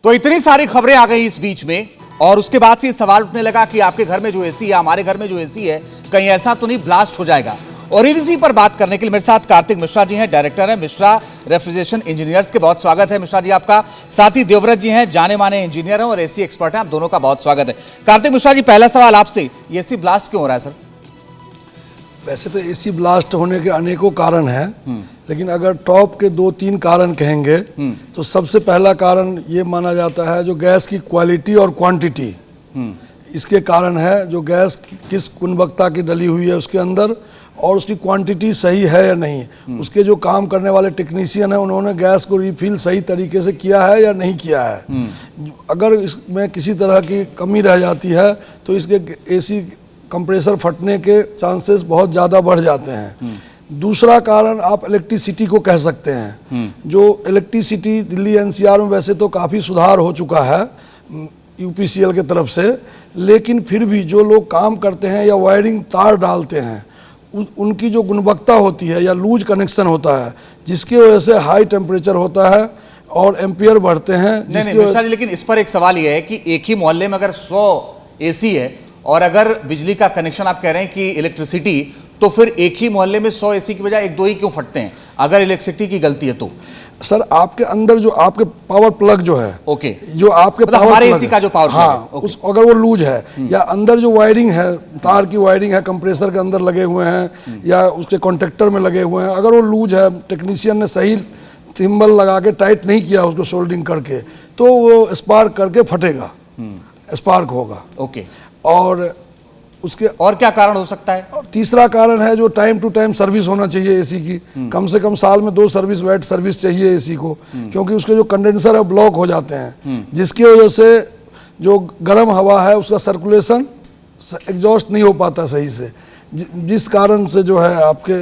तो इतनी सारी खबरें आ गई इस बीच में और उसके बाद से सवाल उठने लगा कि आपके घर में जो एसी है, हमारे घर में जो एसी है, कहीं ऐसा तो नहीं ब्लास्ट हो जाएगा। और इसी पर बात करने के लिए मेरे साथ कार्तिक मिश्रा जी हैं, डायरेक्टर हैं मिश्रा रेफ्रिजरेशन इंजीनियर्स के। बहुत स्वागत है मिश्रा जी आपका। साथ ही देवव्रत जी हैं, जाने माने इंजीनियर हैं और एसी एक्सपर्ट हैं। आप दोनों का बहुत स्वागत है। कार्तिक मिश्रा जी, पहला सवाल आपसे, एसी ब्लास्ट क्यों हो रहा है सर? वैसे तो एसी ब्लास्ट होने के अनेकों कारण हैं, लेकिन अगर टॉप के 2-3 कारण कहेंगे तो सबसे पहला कारण ये माना जाता है जो गैस की क्वालिटी और क्वांटिटी, इसके कारण है। जो गैस किस गुणवत्ता की डली हुई है उसके अंदर और उसकी क्वांटिटी सही है या नहीं, उसके जो काम करने वाले टेक्नीशियन हैं उन्होंने गैस को रिफिल सही तरीके से किया है या नहीं किया है। अगर इसमें किसी तरह की कमी रह जाती है तो इसके एसी कंप्रेसर फटने के चांसेस बहुत ज़्यादा बढ़ जाते हैं। दूसरा कारण आप इलेक्ट्रिसिटी को कह सकते हैं। जो इलेक्ट्रिसिटी दिल्ली एनसीआर में वैसे तो काफ़ी सुधार हो चुका है यूपीसीएल के तरफ से, लेकिन फिर भी जो लोग काम करते हैं या वायरिंग तार डालते हैं उनकी जो गुणवत्ता होती है या लूज कनेक्शन होता है, जिसकी वजह से हाई टेम्परेचर होता है और एम्पियर बढ़ते हैं। नहीं, लेकिन इस पर एक सवाल यह है कि एक ही मोहल्ले में अगर 100 एसी है और अगर बिजली का कनेक्शन आप कह रहे हैं कि इलेक्ट्रिसिटी, तो फिर एक ही मोहल्ले में 100 एसी की बजाय 1-2 ही क्यों फटते हैं अगर इलेक्ट्रिसिटी की गलती है तो? सर आपके अंदर जो आपके पावर प्लग जो है, ओके, जो आपके मतलब हमारे एसी का जो पावर प्लग है, उस अगर वो लूज है या अंदर जो वायरिंग है, तार की वायरिंग है, कंप्रेसर के अंदर लगे हुए हैं या उसके कॉन्टेक्टर में लगे हुए हैं, अगर वो लूज है, टेक्नीशियन ने सही थिम्बल लगा के टाइट नहीं किया उसको सोल्डरिंग करके, तो वो स्पार्क करके फटेगा, स्पार्क होगा। ओके, और उसके और क्या कारण हो सकता है? तीसरा कारण है जो टाइम टू टाइम सर्विस होना चाहिए एसी की। कम से कम साल में 2 सर्विस, वेट सर्विस चाहिए एसी को, क्योंकि उसके जो कंडेंसर है ब्लॉक हो जाते हैं, जिसकी वजह से जो गर्म हवा है उसका सर्कुलेशन एग्जॉस्ट नहीं हो पाता सही से, जिस कारण से जो है आपके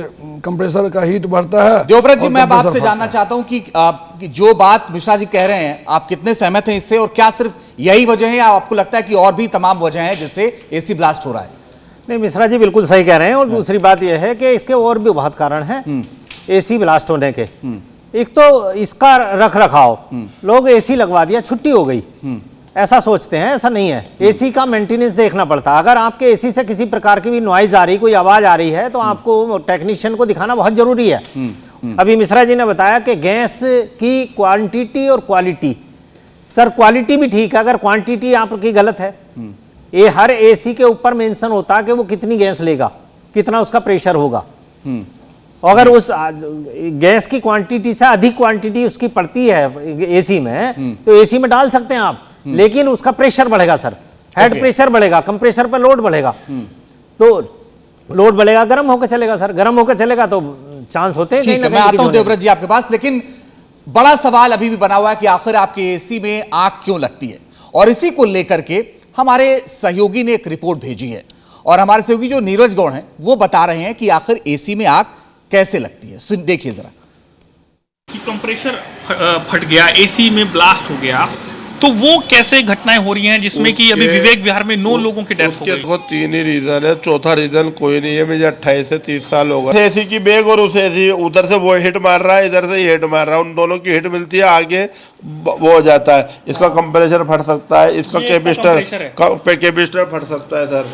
कंप्रेसर का हीट बढ़ता है। देवव्रत जी, मैं आपसे जानना चाहता हूं कि जो बात मिश्रा जी कह रहे हैं, आप कितने सहमत हैं इससे, और क्या सिर्फ यही वजह है या आपको लगता है कि और भी तमाम वजह हैं जिससे एसी ब्लास्ट हो रहा है? नहीं, मिश्रा जी बिल्कुल सही कह रहे हैं। और दूसरी बात यह है कि इसके और भी बहुत कारण हैं एसी ब्लास्ट होने के। एक तो इसका रख रखाव, लोग एसी लगवा दिया, छुट्टी हो गई, ऐसा सोचते हैं। ऐसा नहीं है, एसी का मेंटेनेंस देखना पड़ता है। अगर आपके एसी से किसी प्रकार की भी नॉइज आ रही, कोई आवाज आ रही है, तो आपको टेक्नीशियन को दिखाना बहुत जरूरी है। अभी मिश्रा जी ने बताया कि गैस की क्वांटिटी और क्वालिटी, सर क्वालिटी भी ठीक है, अगर क्वांटिटी आपकी गलत है, ये हर एसी के ऊपर मेंशन होता है कि वो कितनी गैस लेगा, कितना उसका प्रेशर होगा। अगर उस गैस की क्वांटिटी से अधिक क्वांटिटी उसकी पड़ती है एसी में, तो एसी में डाल सकते हैं आप, लेकिन उसका प्रेशर बढ़ेगा सर, हेड प्रेशर बढ़ेगा, कंप्रेसर पर लोड बढ़ेगा, तो लोड बढ़ेगा, गर्म होकर चलेगा सर, गर्म होकर चलेगा तो चांस होते हैं। मैं आता हूं देवव्रत जी आपके पास, लेकिन बड़ा सवाल अभी भी बना हुआ है कि आखिर आपके एसी में आग क्यों लगती है, और इसी को लेकर के हमारे सहयोगी ने एक रिपोर्ट भेजी है, और हमारे सहयोगी जो नीरज गौड़ हैं वो बता रहे हैं कि आखिर एसी में आग कैसे लगती है। देखिए जरा। कि कंप्रेसर फट गया, एसी में ब्लास्ट हो गया, तो वो कैसे घटनाएं हो रही हैं जिसमें कि अभी विवेक विहार में 9 लोगों की डेथ हो गई? उसके 3 ही रीजन है, चौथा रीजन कोई नहीं है। मुझे 28 से 30 साल हो गए एसी की बैग, और उस एसी उधर से वो हिट मार रहा है, इधर से हिट मार रहा है, उन दोनों की हिट मिलती है, आगे वो हो जाता है। इसका कंप्रेसर फट सकता है, इसका कैपेसिटर फट सकता है सर।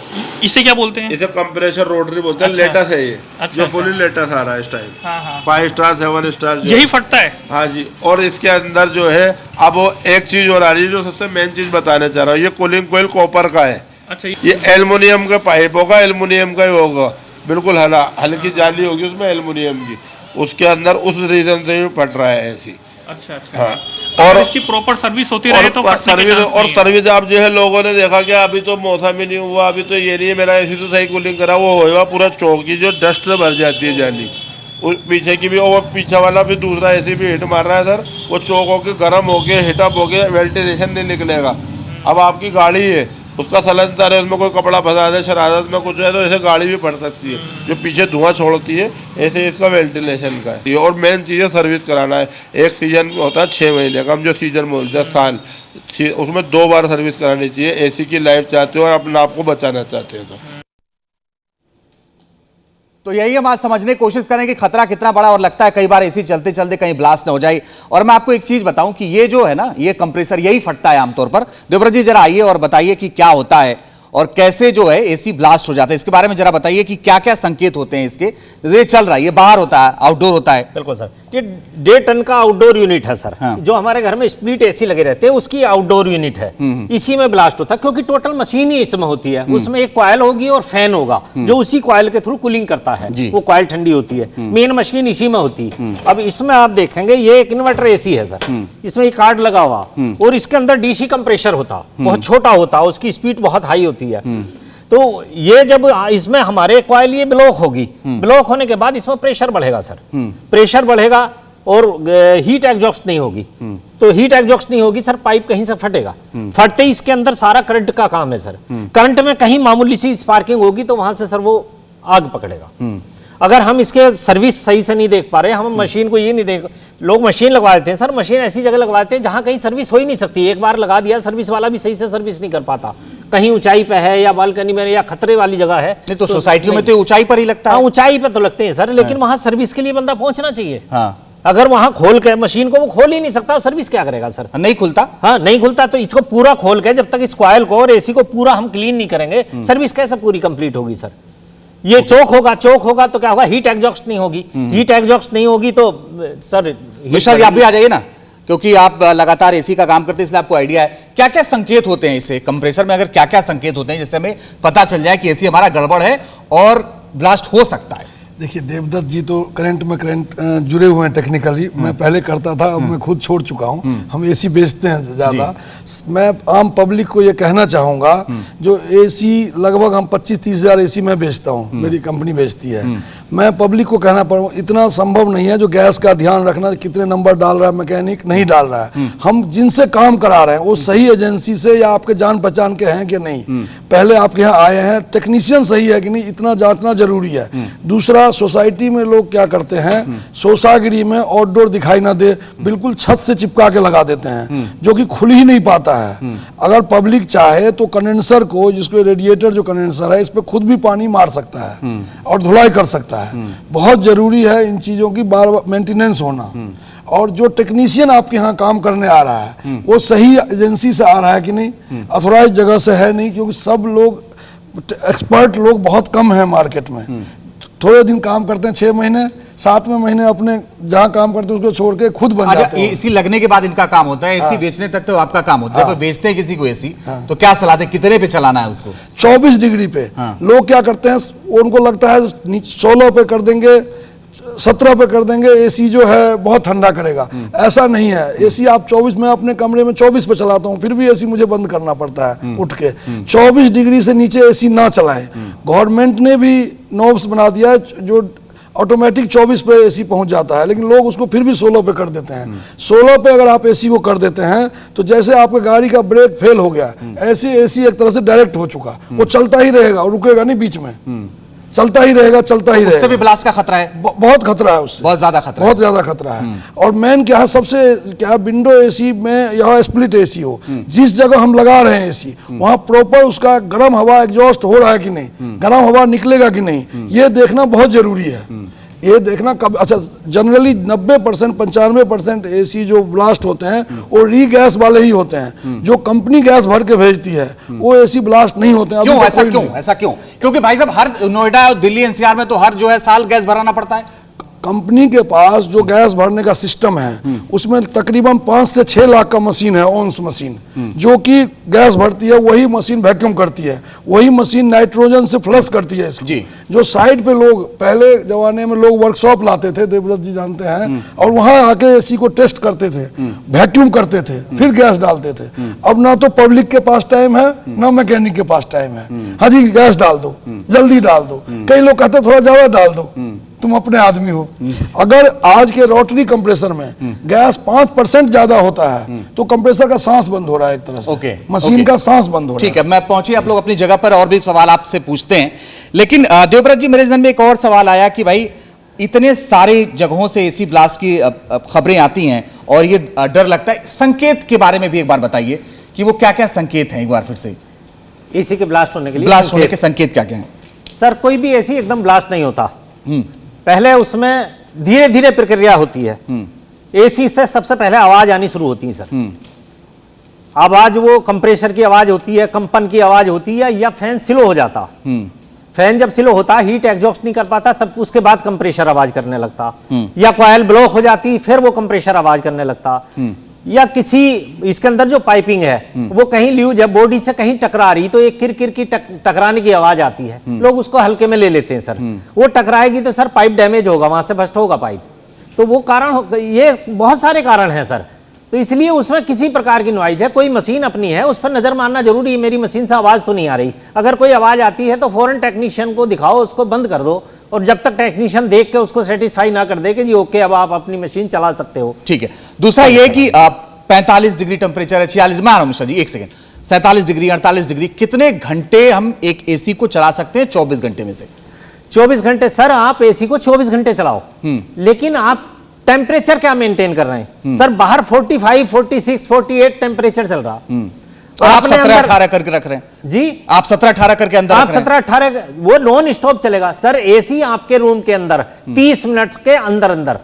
इसे क्या बोलते हैं? इसे कंप्रेसर रोटरी बोलते हैं। लेटेस्ट है ये, जो फुली लेटेस्ट आ रहा है इस टाइम। 5 स्टार 7 स्टार यही फटता है। हाँ जी। और इसके अंदर जो है, अब वो एक चीज और आ रही है जो सबसे मेन चीज बताना चाह रहा हूँ, ये कूलिंग कोयल कॉपर का है। अच्छा, ये एल्युमिनियम का पाइप होगा, एल्युमिनियम का ही होगा, बिल्कुल हल्की जाली होगी उसमें एल्युमिनियम की, उसके अंदर उस रीजन से फट रहा है ऐसी। अच्छा अच्छा। हाँ। और इसकी प्रॉपर सर्विस होती रहे तो सर्विस आप जो है लोगों ने देखा कि अभी तो मौसम ही नहीं हुआ, अभी तो ये नहीं है मेरा एसी तो सही कूलिंग करा, वो होगा पूरा चौक की जो डस्ट से भर जाती है जाली, उस पीछे की भी, और पीछे वाला भी दूसरा एसी भी हिट मार रहा है सर, वो चौक होके गर्म होके हिटअप होके वेंटिलेशन नहीं निकलेगा। अब आपकी गाड़ी है, उसका सिलेंडर है, उसमें कोई कपड़ा फंसा दे, शरारत में कुछ है, तो ऐसे गाड़ी भी फट सकती है, जो पीछे धुआं छोड़ती है, ऐसे इसका वेंटिलेशन का है। और मेन चीज़ है सर्विस कराना है। एक सीजन होता है 6 महीने का, हम जो सीजन बोलते हैं साल, उसमें 2 बार सर्विस करानी चाहिए। एसी की लाइफ चाहते हो और अपने आप को बचाना चाहते हो तो तो यही हम आज समझने की कोशिश करें कि खतरा कितना बड़ा, और लगता है कई बार एसी चलते चलते कहीं ब्लास्ट ना हो जाए। और मैं आपको एक चीज बताऊं कि ये जो है ना, ये कंप्रेसर यही फटता है आमतौर पर। देवव्रत जी जरा आइए और बताइए कि क्या होता है और कैसे जो है एसी ब्लास्ट हो जाता है, इसके बारे में जरा बताइए कि क्या क्या संकेत होते हैं इसके। ये चल रहा है, ये बाहर होता है, आउटडोर होता है। बिल्कुल सर, ये 1.5 टन का आउटडोर यूनिट है सर। हाँ। जो हमारे घर में स्प्लिट एसी लगे रहते हैं उसकी आउटडोर यूनिट है। इसी में ब्लास्ट होता है क्योंकि टोटल मशीन ही इसमें होती है। उसमें एक कॉइल होगी और फैन होगा जो उसी कॉइल के थ्रू कूलिंग करता है। जी। वो कॉइल ठंडी होती है, मेन मशीन इसी में होती है। अब इसमें आप देखेंगे ये एक इन्वर्टर एसी है सर, इसमें एक कार्ड लगा हुआ और इसके अंदर डीसी कंप्रेसर होता, बहुत छोटा होता, उसकी स्पीड बहुत हाई होती है। तो ये जब इसमें हमारे कॉइल ये ब्लॉक होगी, ब्लॉक होने के बाद इसमें प्रेशर बढ़ेगा सर, प्रेशर बढ़ेगा और हीट एग्जॉस्ट नहीं होगी। तो हीट एग्जॉस्ट नहीं होगी सर, पाइप कहीं से फटेगा, फटते ही इसके अंदर सारा करंट का काम है सर। करंट में कहीं मामूली सी स्पार्किंग होगी तो वहां से सर वो आग पकड़ेगा। अगर हम इसके सर्विस सही से नहीं देख पा रहे, हम मशीन को ये नहीं देख, लोग मशीन लगवा देते हैं सर, मशीन ऐसी जगह लगवाते हैं जहां कहीं सर्विस हो ही नहीं सकती। एक बार लगा दिया, सर्विस वाला भी सही से सर्विस नहीं कर पाता, कहीं ऊंचाई पे है या बालकनी में या खतरे वाली जगह है। नहीं तो सोसाइटियों में तो ऊंचाई पर ही लगता हाँ, है। ऊंचाई पे तो लगते हैं सर, लेकिन वहां सर्विस के लिए बंदा पहुंचना चाहिए। हाँ, अगर वहां खोल के मशीन को वो खोल ही नहीं सकता, सर्विस क्या करेगा सर? नहीं खुलता। हाँ, नहीं खुलता। तो इसको पूरा खोल के जब तक इस कॉइल को और एसी को पूरा हम क्लीन नहीं करेंगे, सर्विस कैसे पूरी कंप्लीट होगी सर? ये चौक होगा तो क्या होगा? हीट एग्जॉस्ट नहीं होगी। हीट एग्जॉस्ट नहीं होगी तो सर मिश्रा जी आप भी आ जाइए ना, क्योंकि आप लगातार एसी का काम करते हैं इसलिए आपको आइडिया है। क्या क्या संकेत होते हैं इसे कंप्रेसर में, अगर क्या क्या संकेत होते हैं जिससे हमें पता चल जाए कि एसी हमारा गड़बड़ है और ब्लास्ट हो सकता है? देखिए देवदत्त जी तो करंट में जुड़े हुए हैं टेक्निकली। मैं पहले करता था, अब मैं खुद छोड़ चुका हूं। हम एसी बेचते हैं ज़्यादा। मैं आम पब्लिक को ये कहना चाहूँगा, जो एसी लगभग हम 25-30 हज़ार एसी मैं बेचता हूँ, मेरी कंपनी बेचती है। मैं पब्लिक को कहना पड़ूँ, इतना संभव नहीं है जो गैस का ध्यान रखना, कितने नंबर डाल रहा है मैकेनिक, नहीं डाल रहा है। हम जिनसे काम करा रहे हैं वो सही एजेंसी से या आपके जान पहचान के हैं कि नहीं, पहले आपके यहाँ आए हैं, टेक्नीशियन सही है कि नहीं, इतना जांचना जरूरी है। दूसरा, सोसाइटी में लोग क्या करते हैं, सोसागिरी में आउटडोर दिखाई ना दे, बिल्कुल छत से चिपका के लगा देते हैं, जो कि खुल ही नहीं पाता है। अगर पब्लिक चाहे तो कंडेंसर को, जिसको रेडिएटर जो कंडेंसर है, इस पे खुद भी पानी मार सकता है और धुलाई कर सकता है। बहुत जरूरी है इन चीजों की बार बार मेंटेनेंस होना। और जो टेक्नीशियन आपके यहाँ काम करने आ रहा है वो सही एजेंसी से आ रहा है कि नहीं, अथॉराइज जगह से है नहीं, क्योंकि सब लोग एक्सपर्ट लोग बहुत कम हैं मार्केट में। थोड़े दिन काम करते हैं, 6 महीने 7वें महीने अपने जहाँ काम करते हैं उसको छोड़ के खुद बन जाते हैं। एसी लगने के बाद इनका काम होता है, एसी बेचने तक तो आपका काम होता है। जब बेचते हैं किसी को एसी तो क्या सलाह दें, कितने पे चलाना है उसको? 24 डिग्री पे। लोग क्या करते हैं, उनको लगता है 16 पे कर देंगे, 17 पे कर देंगे, एसी जो है बहुत ठंडा करेगा। ऐसा नहीं है। एसी आप 24, मैं अपने कमरे में 24 पे चलाता हूँ, फिर भी एसी मुझे बंद करना पड़ता है उठ के। 24 डिग्री से नीचे एसी ना चलाएं। गवर्नमेंट ने भी नॉब्स बना दिया है जो ऑटोमेटिक 24 पे एसी पहुंच जाता है, लेकिन लोग उसको फिर भी 16 पे कर देते हैं। 16 पे अगर आप एसी को कर देते हैं तो जैसे आपके गाड़ी का ब्रेक फेल हो गया, ऐसे एसी एक तरह से डायरेक्ट हो चुका, वो चलता ही रहेगा और रुकेगा नहीं बीच में, चलता ही रहेगा, चलता ही रहेगा। उससे भी ब्लास्ट का खतरा है, बहुत खतरा है उससे, बहुत ज्यादा खतरा, बहुत ज्यादा खतरा है। और मेन क्या है, सबसे क्या, विंडो एसी में या स्प्लिट एसी हो, जिस जगह हम लगा रहे हैं एसी, वहां प्रॉपर उसका गर्म हवा एग्जॉस्ट हो रहा है कि नहीं, गर्म हवा निकलेगा कि नहीं, ये देखना बहुत जरूरी है। ये देखना कब, अच्छा जनरली 90% 95% एसी जो ब्लास्ट होते हैं वो री गैस वाले ही होते हैं। जो कंपनी गैस भर के भेजती है वो एसी ब्लास्ट नहीं होते हैं। क्यों ऐसा, क्यों? क्योंकि भाई साहब हर नोएडा और दिल्ली एनसीआर में तो हर जो है साल गैस भराना पड़ता है। कंपनी के पास जो गैस भरने का सिस्टम है उसमें तकरीबन 5 से 6 लाख का मशीन है, ओन्स मशीन, जो कि गैस भरती है, वही मशीन वैक्यूम करती है, वही मशीन नाइट्रोजन से फ्लश करती है इसको। जी। जो साइड पे लोग, पहले जमाने में लोग वर्कशॉप लाते थे, देवव्रत जी जानते हैं, और वहां आके एसी को टेस्ट करते थे, वैक्यूम करते थे, फिर गैस डालते थे। अब ना तो पब्लिक के पास टाइम है ना मैकेनिक के पास टाइम है। हाँ जी गैस डाल दो, जल्दी डाल दो। कई लोग कहते थोड़ा ज्यादा डाल दो, तुम अपने आदमी हो। अगर आज के रोटरी कंप्रेसर में गैस 5% ज्यादा होता है तो कंप्रेसर का सांस बंद हो रहा है एक तरह से, मशीन का सांस बंद हो रहा है। ठीक है, मैं पहुंची, आप लोग अपनी जगह पर और भी सवाल आपसे पूछते हैं, लेकिन देवव्रत जी मेरे जहन में एक और सवाल आया कि भाई इतने सारे जगहों से एसी ब्लास्ट की खबरें आती हैं और ये डर लगता है, संकेत के बारे में भी एक बार बताइए कि वो क्या क्या संकेत हैं, एक बार फिर से। एसी के ब्लास्ट होने के लिए ब्लास्ट होने के संकेत क्या क्या हैं? सर कोई भी एसी एकदम ब्लास्ट नहीं होता, पहले उसमें धीरे धीरे प्रक्रिया होती है। एसी से सबसे पहले आवाज आनी शुरू होती है सर। आवाज वो कंप्रेसर की आवाज होती है, कंपन की आवाज होती है, या फैन स्लो हो जाता। फैन जब स्लो होता, हीट एग्जॉस्ट नहीं कर पाता, तब उसके बाद कंप्रेसर आवाज करने लगता, या कॉइल ब्लॉक हो जाती, फिर वो कंप्रेसर आवाज करने लगता, या किसी इसके अंदर जो पाइपिंग है वो कहीं लूज है, बॉडी से कहीं टकरा रही, तो एक किर की टकराने की आवाज आती है। लोग उसको हल्के में ले लेते हैं सर। वो टकराएगी तो सर पाइप डैमेज होगा, वहां से बस्ट होगा पाइप। तो वो कारण, ये बहुत सारे कारण हैं सर। तो इसलिए उसमें किसी प्रकार की नॉइज है, कोई मशीन अपनी है, उस पर नजर मारना जरूरी है। मेरी मशीन से आवाज तो नहीं आ रही, अगर कोई आवाज आती है तो फौरन टेक्नीशियन को दिखाओ, उसको बंद कर दो, और जब तक टेक्नीशियन देख के उसको सेटिस्फाई ना कर दे कि जी ओके अब आप अपनी मशीन चला सकते हो। ठीक है। दूसरा ये कि 45 डिग्री टेम्परेचर है, 46 में आ रहा हूं मिश्रा जी, एक सेकंड, 47 डिग्री 48 डिग्री, कितने घंटे हम एक एसी को चला सकते हैं 24 घंटे में से? 24 घंटे सर, आप एसी को 24 घंटे चलाओ, लेकिन आप टेम्परेचर क्या मेंटेन कर रहे हैं सर? बाहर 45, 46, 48 टेम्परेचर चल रहा, और आप 17-18 करके रख रहे हैं जी। आप 17-18 करके अंदर आप 17-18 वो नॉन स्टॉप चलेगा सर। एसी आपके रूम के अंदर 30 मिनट के अंदर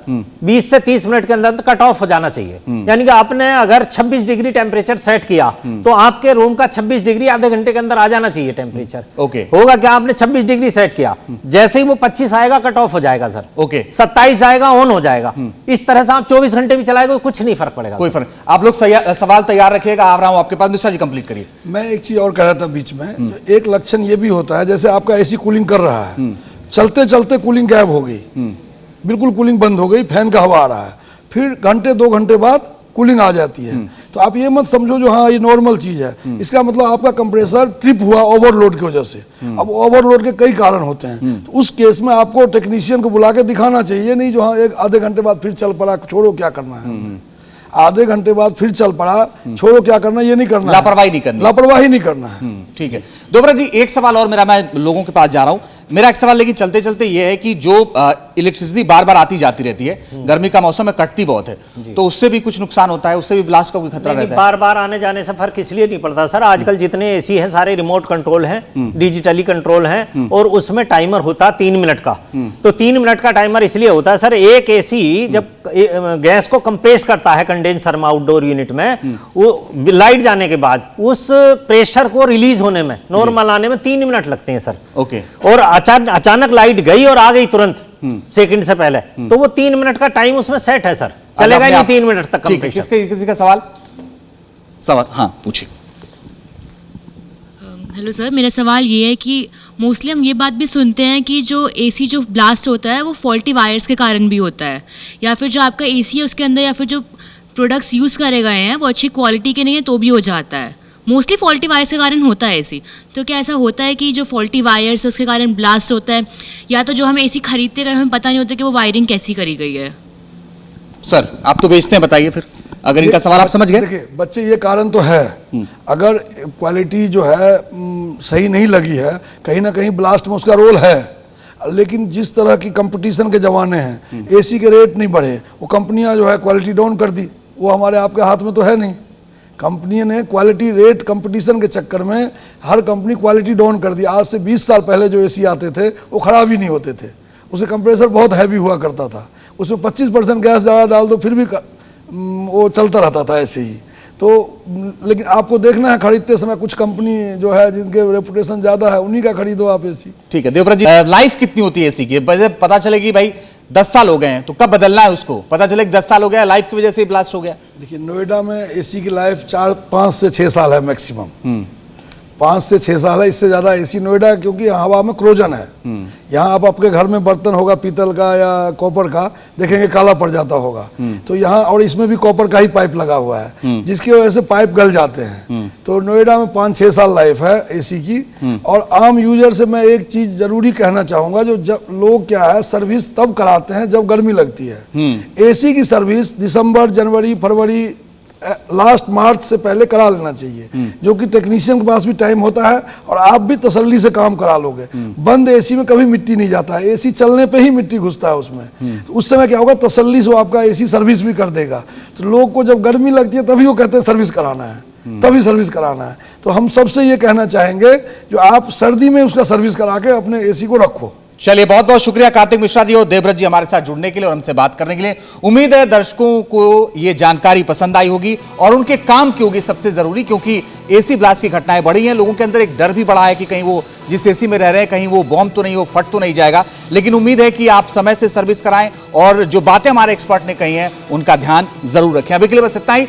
20 से 30 मिनट के अंदर कट ऑफ हो जाना चाहिए। यानी कि आपने अगर 26 डिग्री टेम्परेचर सेट किया तो आपके रूम का 26 डिग्री आधे घंटे के अंदर आ जाना चाहिए टेम्परेचर। ओके। होगा क्या, आपने 26 डिग्री सेट किया, जैसे ही वो 25 आएगा कट ऑफ हो जाएगा सर। ओके। 27 आएगा ऑन हो जाएगा। इस तरह से आप 24 घंटे भी चलाएगा तो कुछ नहीं फर्क पड़ेगा, कोई फर्क। आप लोग सवाल तैयार रखिएगा, आ रहा हूं आपके पास। मिश्रा जी कंप्लीट करिए। मैं एक चीज और कह रहा था बीच में, एक लक्षण ये भी होता है, जैसे आपका एसी कूलिंग कर रहा है, चलते चलते कूलिंग गायब हो गई, बिल्कुल कूलिंग बंद हो गई, फैन का हवा आ रहा है, फिर घंटे 2 घंटे बाद कूलिंग आ जाती है। तो आप ये मत समझो जो हाँ ये नॉर्मल चीज है, इसका मतलब आपका कंप्रेसर ट्रिप हुआ ओवरलोड की वजह से। अब ओवरलोड के कई कारण होते हैं, तो उस केस में आपको टेक्नीशियन को बुला के दिखाना चाहिए, नहीं जो हाँ एक आधे घंटे बाद फिर चल पड़ा, छोड़ो क्या करना है, आधे घंटे बाद फिर चल पड़ा, छोड़ो क्या करना, ये नहीं करना, लापरवाही नहीं करनी, लापरवाही नहीं करना है। ठीक है। दोबरा जी एक सवाल और मेरा, मैं लोगों के पास जा रहा हूं। मेरा एक सवाल लेकिन चलते चलते ये है कि जो इलेक्ट्रिसिटी बार बार आती जाती रहती है, गर्मी का मौसम में कटती बहुत है, तो उससे भी कुछ नुकसान होता है, उससे भी ब्लास्ट का कोई खतरा रहता है? बार बार आने जाने से फर्क इसलिए नहीं पड़ता सर, आजकल जितने एसी हैं सारे रिमोट कंट्रोल हैं, डिजिटली कंट्रोल हैं, और उसमें टाइमर होता है 3 मिनट का। तो 3 मिनट का टाइमर इसलिए होता है सर, एक एसी जब गैस को कंप्रेस करता है कंडेंसर में आउटडोर यूनिट में, वो लाइट जाने के बाद उस प्रेशर को रिलीज होने में, नॉर्मल आने में 3 मिनट लगते हैं सर। ओके। और अचानक लाइट गई और आ गई तुरंत सेकंड से पहले, तो वो 3 मिनट का टाइम उसमें सेट है सर, चलेगा नहीं 3 मिनट तक कंप्रेसर। किसी का सवाल हाँ पूछिए। हेलो सर, मेरा सवाल ये है कि मोस्टली हम ये बात भी सुनते हैं कि जो एसी जो ब्लास्ट होता है वो फॉल्टी वायर्स के कारण भी होता है, या फिर जो आपका एसी है उसके अंदर या फिर जो प्रोडक्ट्स यूज़ करे गए हैं वो अच्छी क्वालिटी के नहीं है तो भी हो जाता है। मोस्टली फॉल्टी वायर्स के कारण होता है एसी। तो क्या ऐसा होता है कि जो फॉल्टी वायर्स है उसके कारण ब्लास्ट होता है, या तो जो हम एसी खरीदते गए हमें पता नहीं होता कि वो वायरिंग कैसी करी गई है? सर आप तो बेचते हैं, बताइए फिर, अगर इनका सवाल आप समझ गए। देखिए बच्चे, ये कारण तो है, अगर क्वालिटी जो है सही नहीं लगी है, कहीं ना कहीं ब्लास्ट में उसका रोल है। लेकिन जिस तरह की कंपटीशन के ज़माने हैं, एसी के रेट नहीं बढ़े, वो कंपनियां जो है क्वालिटी डाउन कर दी, वो हमारे आपके हाथ में तो है नहीं। कंपनी ने क्वालिटी रेट कंपटीशन के चक्कर में हर कंपनी क्वालिटी डाउन कर दी। आज से 20 साल पहले जो एसी आते थे वो ख़राब ही नहीं होते थे, उसके कंप्रेसर बहुत हैवी हुआ करता था, उसमें 25% गैस ज़्यादा डाल दो फिर भी वो चलता रहता था ऐसे ही। तो लेकिन आपको देखना है खरीदते समय, कुछ कंपनी जो है जिनके रेपुटेशन ज़्यादा है उन्हीं का खरीदो आप एसी। ठीक है देवव्रत जी, लाइफ कितनी होती है एसी की? पता चले कि भाई 10 साल हो गए हैं तो कब बदलना है उसको? पता चले कि 10 साल हो गया, लाइफ की वजह से ब्लास्ट हो गया। देखिए नोएडा में एसी की लाइफ 5 से 6 साल है मैक्सिमम, 5 से 6 साल है, इससे ज़्यादा एसी नोएडा, क्योंकि हवा में क्रोजन है। यहाँ आप आपके घर में बर्तन होगा पीतल का या कॉपर का, देखेंगे काला पड़ जाता होगा, तो यहाँ और इसमें भी कॉपर का ही पाइप लगा हुआ है, जिसकी वजह से पाइप गल जाते हैं। तो नोएडा में 5-6 साल लाइफ है एसी की। और आम यूजर से मैं एक चीज़ जरूरी कहना चाहूँगा, जो जब लोग क्या है सर्विस तब कराते हैं जब गर्मी लगती है। एसी की सर्विस दिसंबर, जनवरी, फरवरी, लास्ट मार्च से पहले करा लेना चाहिए, जो कि टेक्नीशियन के पास भी टाइम होता है और आप भी तसल्ली से काम करा लोगे। बंद एसी में कभी मिट्टी नहीं जाता है, एसी चलने पे ही मिट्टी घुसता है उसमें। तो उस समय क्या होगा, तसल्ली से वो आपका एसी सर्विस भी कर देगा। तो लोग को जब गर्मी लगती है तभी वो कहते हैं सर्विस कराना है, तभी सर्विस कराना है। तो हम सबसे ये कहना चाहेंगे जो आप सर्दी में उसका सर्विस करा के अपने एसी को रखो। चलिए, बहुत बहुत शुक्रिया कार्तिक मिश्रा जी और देवव्रत जी हमारे साथ जुड़ने के लिए और हमसे बात करने के लिए। उम्मीद है दर्शकों को ये जानकारी पसंद आई होगी और उनके काम की होगी सबसे जरूरी, क्योंकि एसी ब्लास्ट की घटनाएं बढ़ी हैं। लोगों के अंदर एक डर भी बढ़ा है कि कहीं वो जिस एसी में रह रहे हैं कहीं वो बॉम्ब तो नहीं, वो फट तो नहीं जाएगा। लेकिन उम्मीद है कि आप समय से सर्विस कराएं और जो बातें हमारे एक्सपर्ट ने कही हैं उनका ध्यान जरूर रखें। अभी के लिए बस इतना ही।